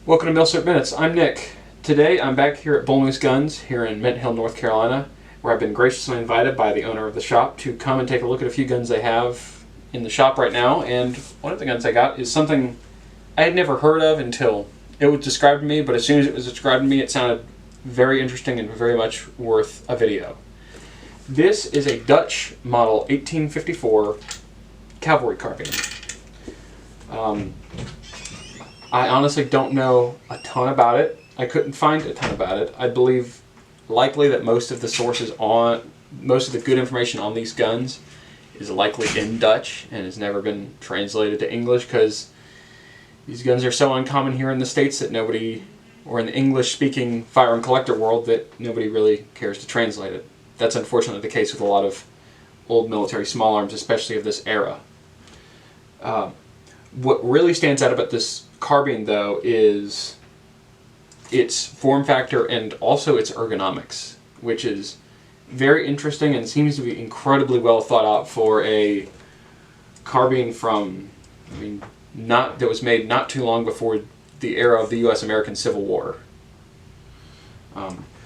Welcome to Millsert Minutes. I'm Nick. Today I'm back here at Bull Moose Guns here in Mint Hill, North Carolina, where I've been graciously invited by the owner of the shop to come and take a look at a few guns they have in the shop right now. And one of the guns I got is something I had never heard of until it was described to me, but as soon as it was described to me, it sounded very interesting and very much worth a video. This is a Dutch model 1854 Cavalry carbine. I honestly don't know a ton about it. I couldn't find a ton about it. I believe likely that most of the good information on these guns is likely in Dutch and has never been translated to English, because these guns are so uncommon here in the States that nobody, or in the English-speaking firearm collector world, that nobody really cares to translate it. That's unfortunately the case with a lot of old military small arms, especially of this era. What really stands out about this carbine, though, is its form factor and also its ergonomics, which is very interesting and seems to be incredibly well thought out for a carbine from, that was made not too long before the era of the U.S.-American Civil War.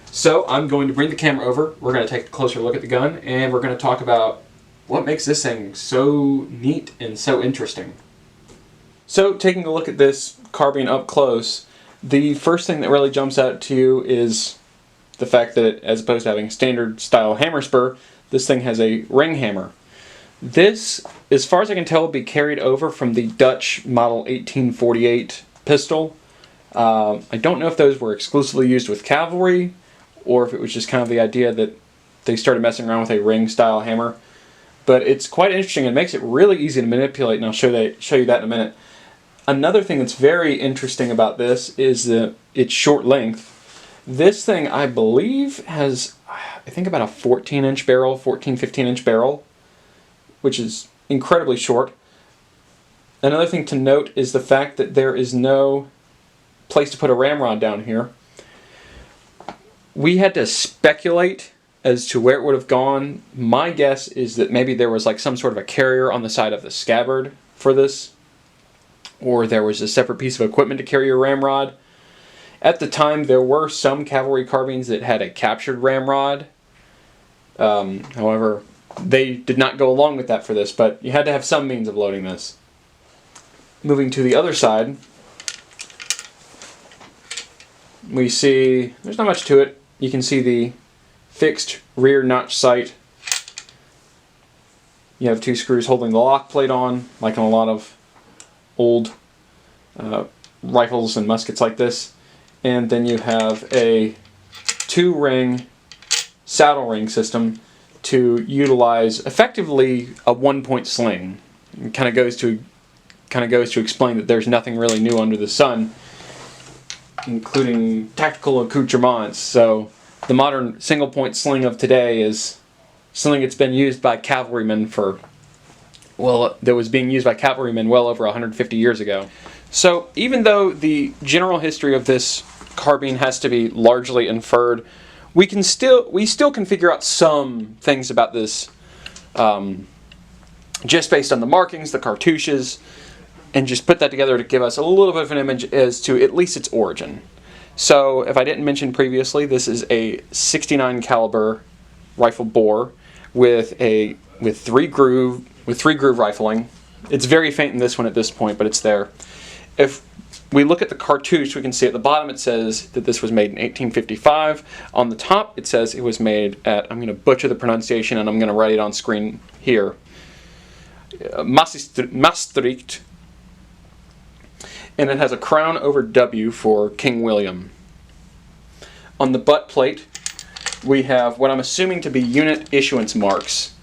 So I'm going to bring the camera over. We're going to take a closer look at the gun, and we're going to talk about what makes this thing so neat and so interesting. So, taking a look at this carbine up close, the first thing that really jumps out to you is the fact that, as opposed to having a standard style hammer spur, this thing has a ring hammer. This, as far as I can tell, will be carried over from the Dutch model 1848 pistol. I don't know if those were exclusively used with cavalry, or if it was just kind of the idea that they started messing around with a ring style hammer. But it's quite interesting and makes it really easy to manipulate, and I'll show you that in a minute. Another thing that's very interesting about this is its short length. This thing, I believe, has, I think, about a 14-inch barrel, 15-inch barrel, which is incredibly short. Another thing to note is the fact that there is no place to put a ramrod down here. We had to speculate as to where it would have gone. My guess is that maybe there was like some sort of a carrier on the side of the scabbard for this, or there was a separate piece of equipment to carry a ramrod. At the time, there were some cavalry carbines that had a captured ramrod. However, they did not go along with that for this, but you had to have some means of loading this. Moving to the other side, we see there's not much to it. You can see the fixed rear notch sight. You have two screws holding the lock plate on, like on a lot of old rifles and muskets like this. And then you have a 2-ring saddle ring system to utilize effectively a 1-point sling. It kind of goes to explain that there's nothing really new under the sun, including tactical accoutrements. So the modern single-point sling of today is something that's been used by cavalrymen that was being used by cavalrymen well over 150 years ago. So even though the general history of this carbine has to be largely inferred, we still can figure out some things about this just based on the markings, the cartouches, and just put that together to give us a little bit of an image as to at least its origin. So, if I didn't mention previously, this is a 69 caliber rifle bore with 3 groove rifling. It's very faint in this one at this point, but it's there. If we look at the cartouche, we can see at the bottom it says that this was made in 1855. On the top it says it was made at, I'm going to butcher the pronunciation and I'm going to write it on screen here, Maastricht. And it has a crown over W for King William. On the butt plate, we have what I'm assuming to be unit issuance marks.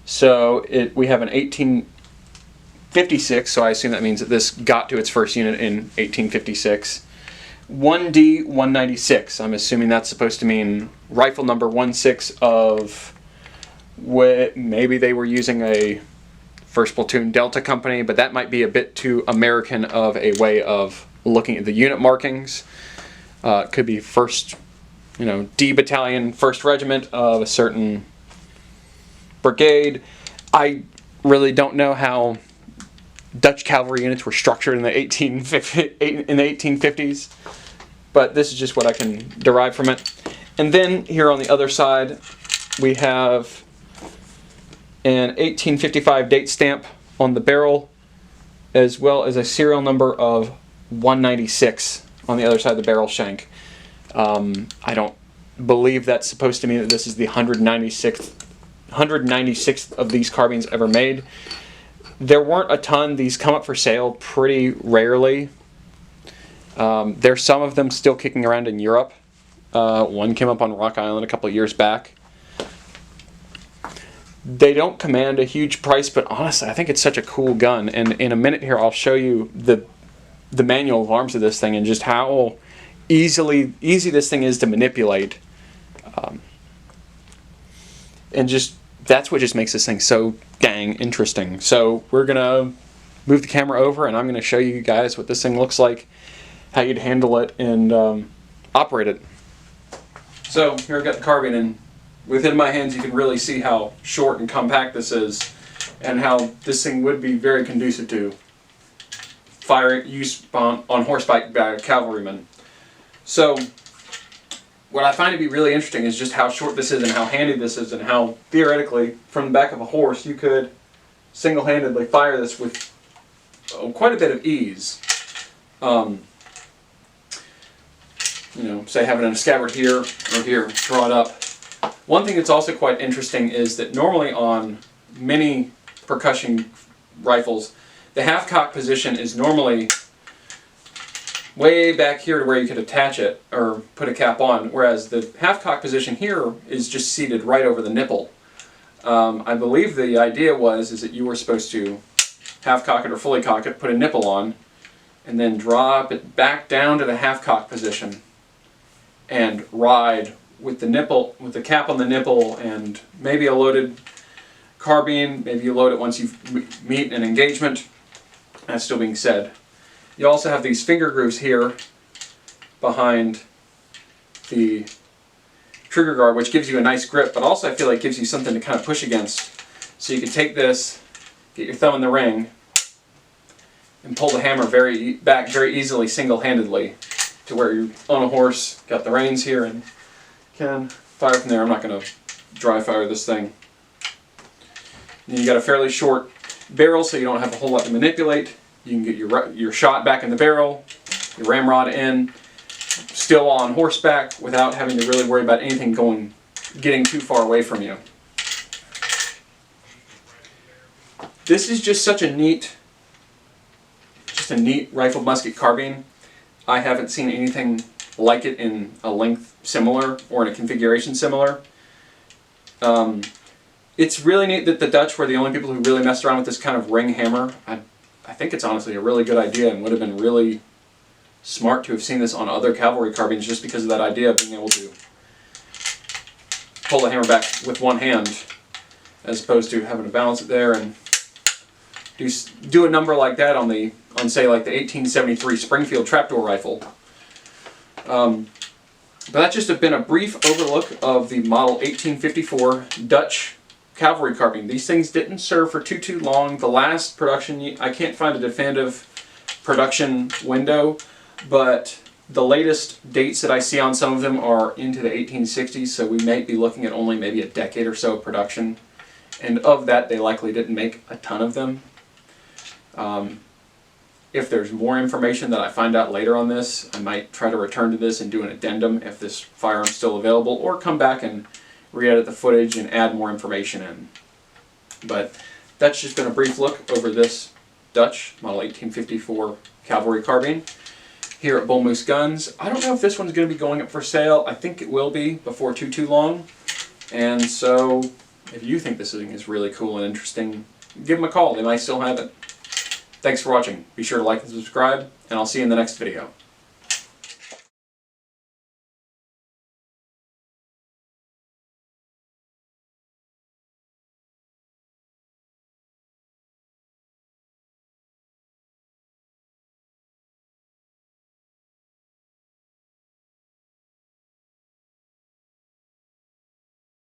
So we have an 1856, so I assume that means that this got to its first unit in 1856. 1D196, I'm assuming that's supposed to mean rifle number 16 of maybe they were using a 1st Platoon Delta Company, but that might be a bit too American of a way of looking at the unit markings. It could be 1st, D Battalion, 1st Regiment of a certain brigade. I really don't know how Dutch cavalry units were structured in the 1850s, but this is just what I can derive from it. And then here on the other side, we have an 1855 date stamp on the barrel, as well as a serial number of 196 on the other side of the barrel shank. I don't believe that's supposed to mean that this is the 196th of these carbines ever made. There weren't a ton. These come up for sale pretty rarely. There's some of them still kicking around in Europe. One came up on Rock Island a couple of years back. They don't command a huge price, but honestly, I think it's such a cool gun. And in a minute here, I'll show you the manual of arms of this thing and just how easy this thing is to manipulate. And just that's what just makes this thing so dang interesting. So we're gonna move the camera over, and I'm gonna show you guys what this thing looks like, how you'd handle it, and operate it. So here I've got the carbine, and within my hands you can really see how short and compact this is, and how this thing would be very conducive to use on horseback by a cavalryman. So what I find to be really interesting is just how short this is and how handy this is, and how theoretically from the back of a horse you could single-handedly fire this with quite a bit of ease. You know, say having a scabbard here or here, draw it up. One thing that's also quite interesting is that normally on many percussion rifles, the half-cock position is normally way back here to where you could attach it or put a cap on, whereas the half-cock position here is just seated right over the nipple. I believe the idea is that you were supposed to half-cock it or fully cock it, put a nipple on, and then drop it back down to the half-cock position and ride with the nipple, with the cap on the nipple, and maybe a loaded carbine. Maybe you load it once you meet an engagement. That's still being said. You also have these finger grooves here behind the trigger guard, which gives you a nice grip, but also I feel like gives you something to kind of push against. So you can take this, get your thumb in the ring, and pull the hammer back very easily, single-handedly, to where you're on a horse, got the reins here, and can fire from there. I'm not going to dry fire this thing. And you got a fairly short barrel, so you don't have a whole lot to manipulate. You can get your shot back in the barrel, your ramrod in, still on horseback without having to really worry about anything getting too far away from you. This is just such a neat rifle musket carbine. I haven't seen anything like it in a length similar or in a configuration similar. It's really neat that the Dutch were the only people who really messed around with this kind of ring hammer. I think it's honestly a really good idea, and would have been really smart to have seen this on other cavalry carbines, just because of that idea of being able to pull the hammer back with one hand, as opposed to having to balance it there and do a number like that on say like the 1873 Springfield trapdoor rifle. But that's just been a brief overlook of the model 1854 Dutch cavalry carbine. These things didn't serve for too long. The last production, I can't find a definitive production window, but the latest dates that I see on some of them are into the 1860s, so we may be looking at only maybe a decade or so of production. And of that, they likely didn't make a ton of them. If there's more information that I find out later on this, I might try to return to this and do an addendum if this firearm's still available, or come back and re-edit the footage and add more information in. But that's just been a brief look over this Dutch model 1854 cavalry carbine here at Bull Moose Guns. I don't know if this one's going to be going up for sale. I think it will be before too long. And so if you think this thing is really cool and interesting, give them a call. They might still have it. Thanks for watching. Be sure to like and subscribe, and I'll see you in the next video.